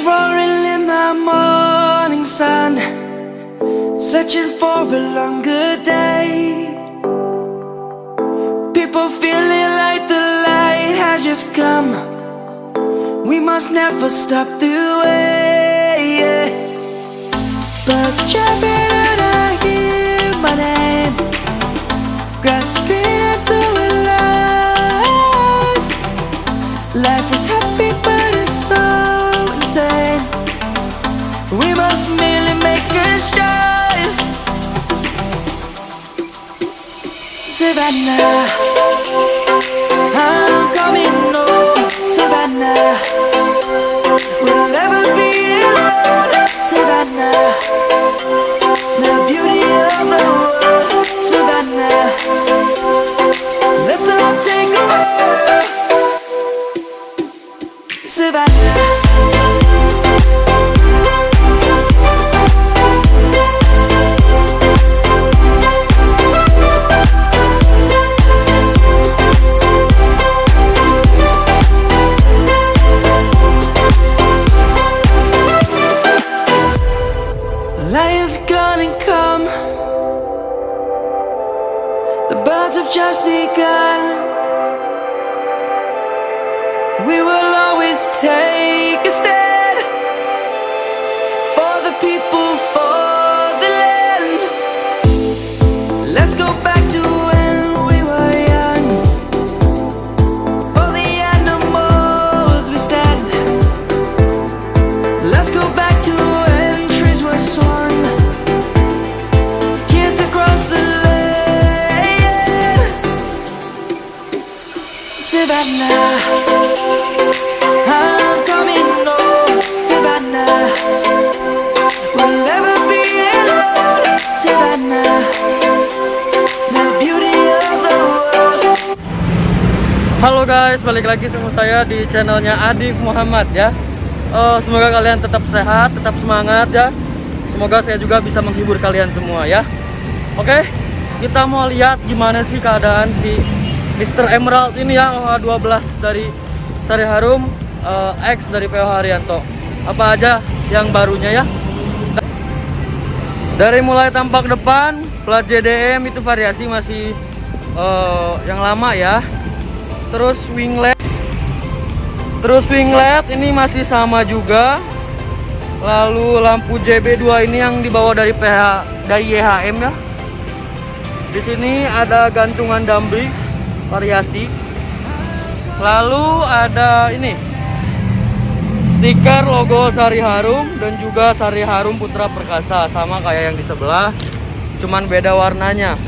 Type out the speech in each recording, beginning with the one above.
Lions roaring in the morning sun, searching for a longer day. People feeling like the light has just come. We must never stop the way. Birds chirping and I hear my name, grasping into a life. Life is happy but it's so insane. We must merely make a start. Savannah, I'm coming home. Savannah, we'll never be alone. Savannah, the beauty of the world. Savannah, let's all take a walk. Savannah. Lions gonna come. The birds have just begun. We will always take a stand for the people, for the land. Let's go back to when we were young. For the animals we stand. Let's go back to when trees were swung. Kids across the land. Savannah, I'm coming home. Savannah, we'll never be alone. Savannah, the beauty of the world. Halo guys, balik lagi sama saya di channelnya Adif Muhammad ya. Semoga kalian tetap sehat, tetap semangat ya. Semoga saya juga bisa menghibur kalian semua ya. Oke, kita mau lihat gimana sih keadaan si Mr. Emerald ini ya, OH12 dari Sari Harum, X dari PO Haryanto. Apa aja yang barunya ya? Dari mulai tampak depan, plat JDM itu variasi masih yang lama ya. Terus winglet ini masih sama juga. Lalu lampu JB2 ini yang dibawa dari YHM ya. Di sini ada gantungan dumbbell variasi. Lalu ada ini stiker logo Sari Harum dan juga Sari Harum Putra Perkasa, sama kayak yang di sebelah, cuman beda warnanya.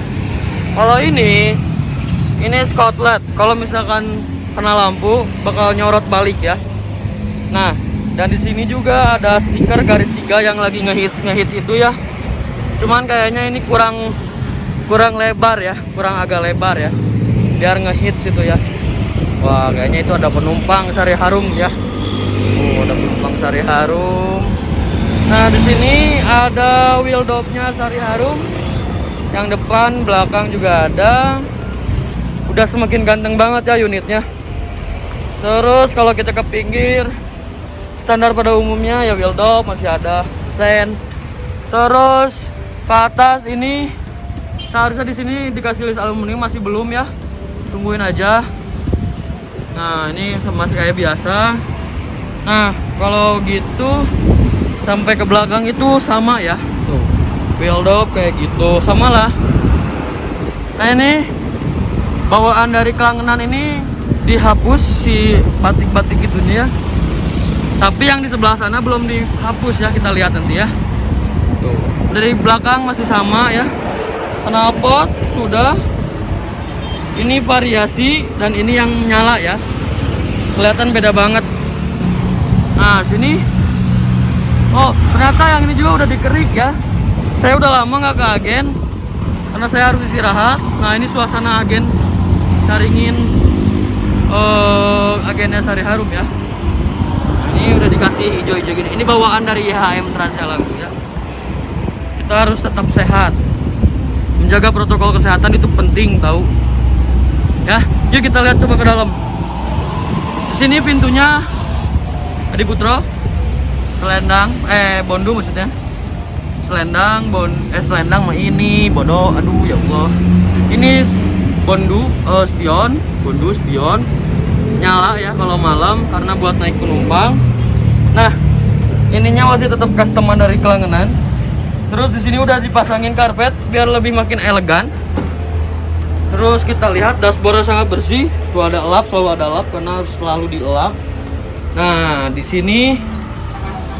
Kalau ini Scotland. Kalau misalkan kena lampu bakal nyorot balik ya. Nah, dan di sini juga ada stiker garis 3 yang lagi ngehits itu ya. Cuman kayaknya ini kurang lebar ya, kurang agak lebar ya, biar ngehits itu ya. Wah, kayaknya itu ada penumpang Sari Harum ya. Oh, ada penumpang Sari Harum. Nah, di sini ada wheel dopnya Sari Harum. Yang depan, belakang juga ada. Udah semakin ganteng banget ya unitnya. Terus kalau kita ke pinggir, standar pada umumnya ya wheel dop masih ada, sen. Terus ke atas ini seharusnya di sini dikasih list aluminium, masih belum ya. Tungguin aja. Nah, ini masih kayak biasa. Nah, kalau gitu sampai ke belakang itu sama ya. Tuh. Wheel dop kayak gitu, sama lah. Nah, ini bawaan dari kelangenan ini dihapus si batik-batik itunya ya. Tapi yang di sebelah sana belum dihapus ya, kita lihat nanti ya. Tuh. Dari belakang masih sama ya. Knalpot sudah. Ini variasi dan ini yang nyala ya. Kelihatan beda banget. Nah, sini. Oh, ternyata yang ini juga udah dikerik ya. Saya udah lama nggak ke agen karena saya harus istirahat. Nah, ini suasana agen Caringin, agennya Sari Harum ya. Ini udah dikasih hijau-hijau gini. Ini bawaan dari YHM Transjalan ya. Kita harus tetap sehat. Menjaga protokol kesehatan itu penting tahu. Ya, yuk kita lihat coba ke dalam. Di sini pintunya Adi Putro. selendang, bondu maksudnya. Selendang mah ini bodoh, aduh ya Allah. Ini bondu spion nyala ya kalau malam karena buat naik penumpang. Nah, ininya masih tetap customan dari Kelangenan. Terus di sini udah dipasangin karpet biar lebih makin elegan. Terus kita lihat dashboardnya sangat bersih. Tuh ada elap, selalu ada elap karena harus selalu dielap. Nah, di sini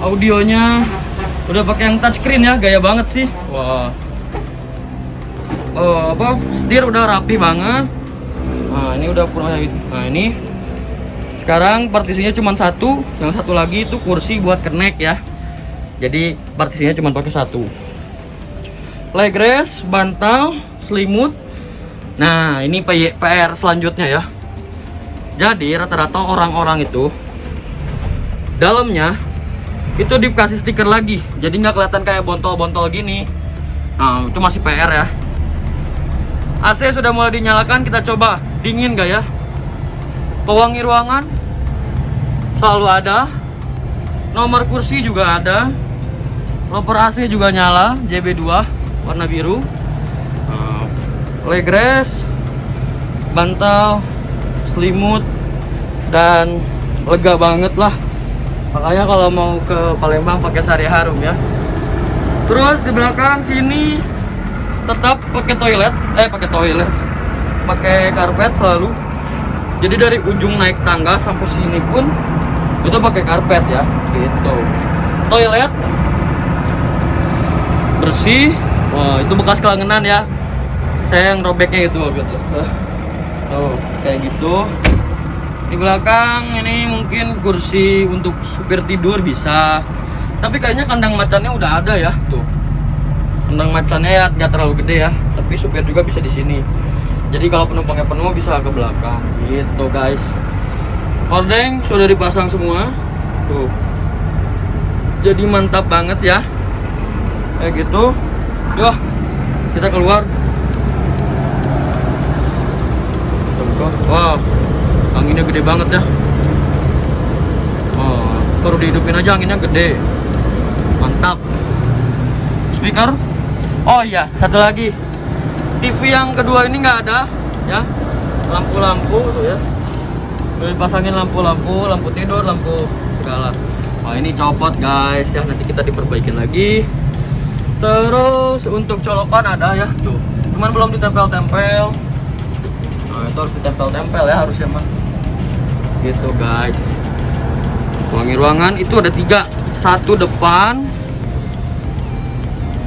audionya udah pakai yang touchscreen ya, gaya banget sih. Wah. Setir udah rapi banget. Nah, ini udah nah ini sekarang partisinya cuma satu, yang satu lagi itu kursi buat kenek ya. Jadi partisinya cuma pakai satu. Leg rest, bantal, selimut. Nah, ini PR selanjutnya ya. Jadi rata-rata orang-orang itu dalamnya itu dikasih stiker lagi, jadi nggak kelihatan kayak bontol-bontol gini. Nah, itu masih PR ya. AC sudah mulai dinyalakan, kita coba dingin gak ya. Pewangi ruangan selalu ada, nomor kursi juga ada, loper AC juga nyala, JB2 warna biru. Leg rest, bantal, selimut, dan lega banget lah. Makanya kalau mau ke Palembang pakai Sari Harum ya. Terus di belakang sini tetap pakai toilet, pakai karpet selalu. Jadi dari ujung naik tangga sampai sini pun itu pakai karpet ya, gitu. Toilet bersih. Wah, itu bekas Kelangenan ya. Saya yang robeknya itu gitu. Tuh, kayak gitu. Di belakang ini mungkin kursi untuk supir tidur bisa. Tapi kayaknya kandang macannya udah ada ya, tuh. Kandang macannya ya nggak terlalu gede ya, tapi supir juga bisa di sini. Jadi kalau penumpangnya penuh bisa ke belakang, gitu guys. Hordeng sudah dipasang semua, tuh. Jadi mantap banget ya, kayak gitu. Yuk, kita keluar. Wow, anginnya gede banget ya. Oh, baru dihidupin aja anginnya gede, mantap. Speaker, oh iya, satu lagi. TV yang kedua ini nggak ada ya. Lampu-lampu tuh ya. Udah dipasangin lampu-lampu, lampu tidur, lampu segala. Wah, ini copot guys ya, nanti kita diperbaikin lagi. Terus untuk colokan ada ya, tuh. Cuman belum ditempel-tempel. Nah, itu harus ditempel-tempel ya harusnya mah. Gitu guys. Pewangi ruangan itu ada 3, satu depan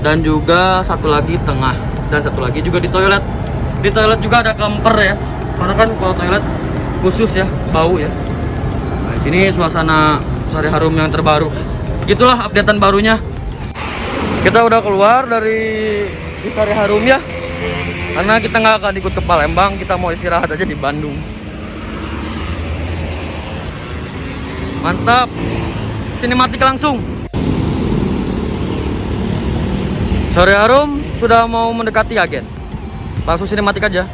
dan juga satu lagi tengah, dan satu lagi juga di toilet. Di toilet juga ada kemper ya, karena kan kalau toilet khusus ya, bau ya. Nah, sini suasana Sari Harum yang terbaru. Gitulah updatean barunya. Kita udah keluar dari Sari Harum ya, karena kita nggak akan ikut ke Palembang, kita mau istirahat aja di Bandung. Mantap, sinematik langsung. Sari Harum sudah mau mendekati agen, langsung sinematik aja.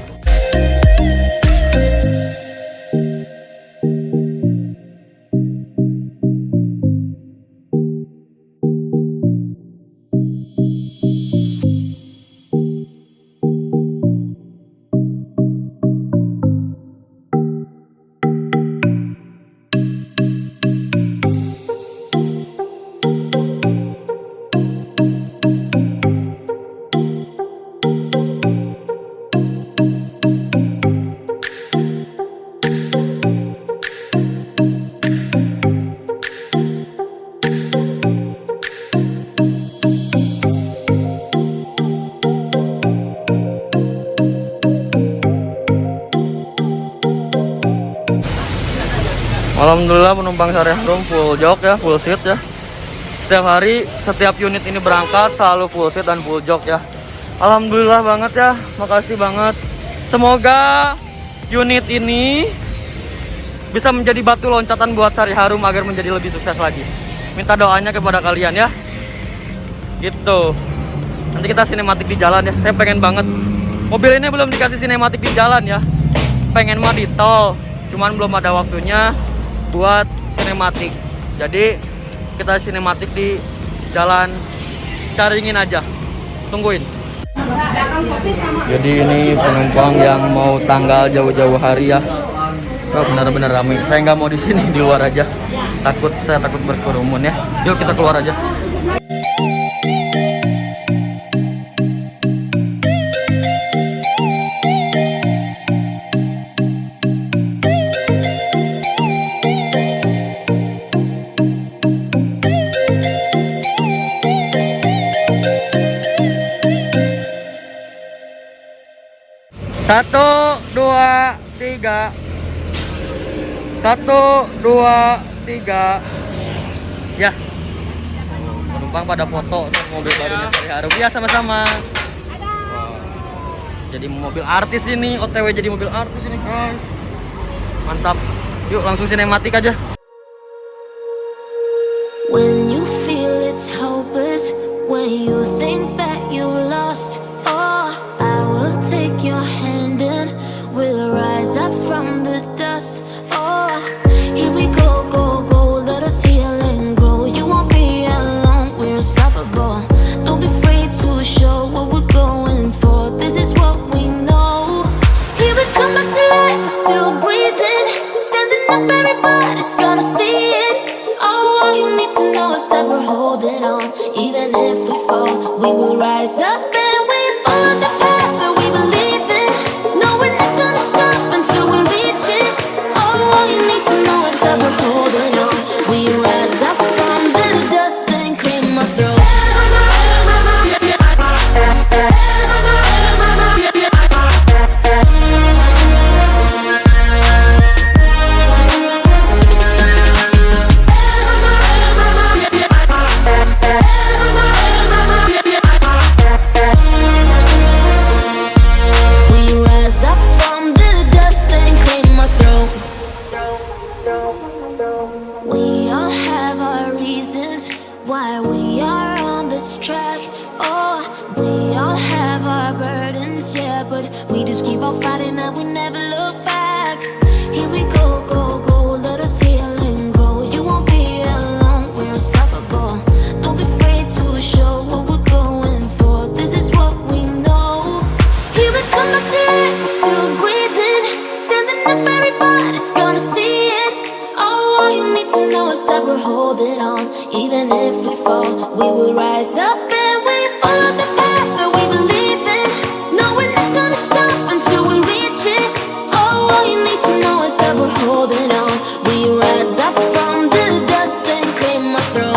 Alhamdulillah penumpang Sari Harum full jok ya, full seat ya. Setiap hari, setiap unit ini berangkat selalu full seat dan full jok ya. Alhamdulillah banget ya, makasih banget. Semoga unit ini bisa menjadi batu loncatan buat Sari Harum agar menjadi lebih sukses lagi. Minta doanya kepada kalian ya. Gitu. Nanti kita sinematik di jalan ya. Saya pengen banget. Mobil ini belum dikasih sinematik di jalan ya. Pengen mah di tol, cuman belum ada waktunya buat sinematik. Jadi kita sinematik di jalan Caringin aja. Tungguin. Jadi ini penumpang yang mau tanggal jauh-jauh hari ya. Oh, benar-benar ramai. Saya nggak mau di sini, di luar aja. Saya takut berkerumun ya. Yuk kita keluar aja. Satu, dua, tiga. 1, 2, 3. Ya. Penumpang pada foto tuh mobil barunya Sari Harum. Ya sama-sama. Wow. Jadi mobil artis ini, OTW jadi mobil artis ini guys. Mantap. Yuk langsung sinematik aja. When you feel it's hopeless, when you think that you lost, oh, I will take your hand and we'll rise up from the dust. Oh, here we go, go, go, let us heal and grow. You won't be alone, we're unstoppable. Don't be afraid to show what we're going for. This is what we know. Here we come back to life, we're still breathing. Standing up, everybody's gonna see it. Oh, all you need to know is that we're holding on. Even if we fall, we will rise up and we follow the path that we believe in. No, we're not gonna stop until we reach it. Oh, all you need to know is that we're holding on. We rise up from the dust and clear my throat. Why we are on this track. Oh, we all have our burdens, yeah, but we just keep on fighting and we never look back. Here we go, go, go, let us heal and grow. You won't be alone, we're unstoppable. Don't be afraid to show what we're going for. This is what we know. Here we come back to life, we're still breathing. Standing up, everybody's gonna see it. Oh, all you need to know is that we're holding on. Even if we fall, we will rise up and we follow the path that we believe in. No, we're not gonna stop until we reach it. Oh, all you need to know is that we're holding on. We rise up from the dust and clear my throat.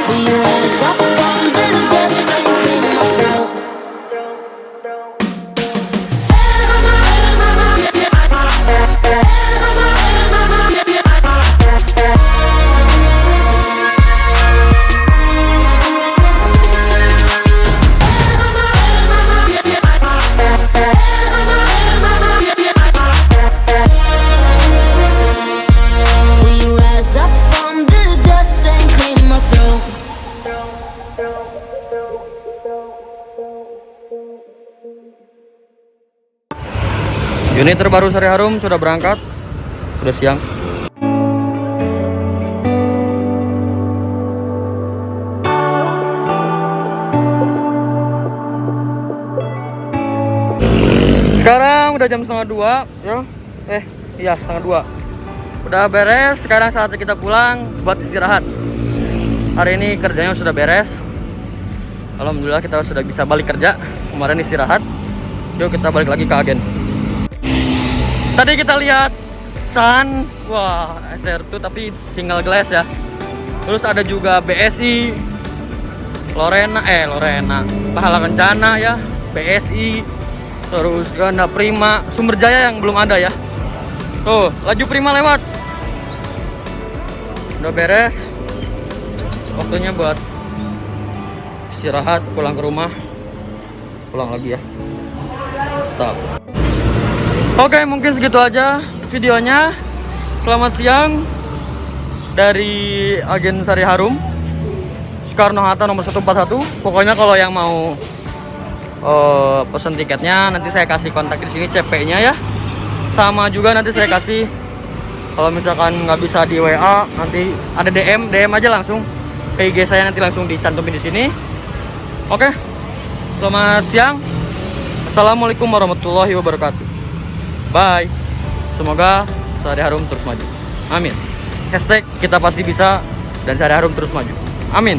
We rise up from the dust and clear my throat. Unit terbaru Sari Harum sudah berangkat. Sudah siang. Sekarang udah jam 1:30 ya. Iya 1:30. Udah beres, sekarang saatnya kita pulang buat istirahat. Hari ini kerjanya sudah beres. Alhamdulillah kita sudah bisa balik kerja. Kemarin istirahat. Yuk kita balik lagi ke agen. Tadi kita lihat Sun, wah SR2 tapi single glass ya. Terus ada juga BSI, Lorena, Pahala Kencana ya, BSI, terus Ganda Prima, Sumber Jaya yang belum ada ya. Tuh, laju Prima lewat. Udah beres. Waktunya buat istirahat, pulang ke rumah. Pulang lagi ya. Tetap. Oke, mungkin segitu aja videonya. Selamat siang dari agen Sari Harum, Soekarno Hatta nomor 141. Pokoknya kalau yang mau pesen tiketnya, nanti saya kasih kontak di sini CP-nya ya. Sama juga nanti saya kasih, kalau misalkan nggak bisa di WA, nanti ada DM aja langsung ke IG saya, nanti langsung dicantumin di sini. Oke, selamat siang. Assalamualaikum warahmatullahi wabarakatuh. Bye. Semoga Sehari Harum terus maju. Amin. Hashtag kita pasti bisa dan Sehari Harum terus maju. Amin.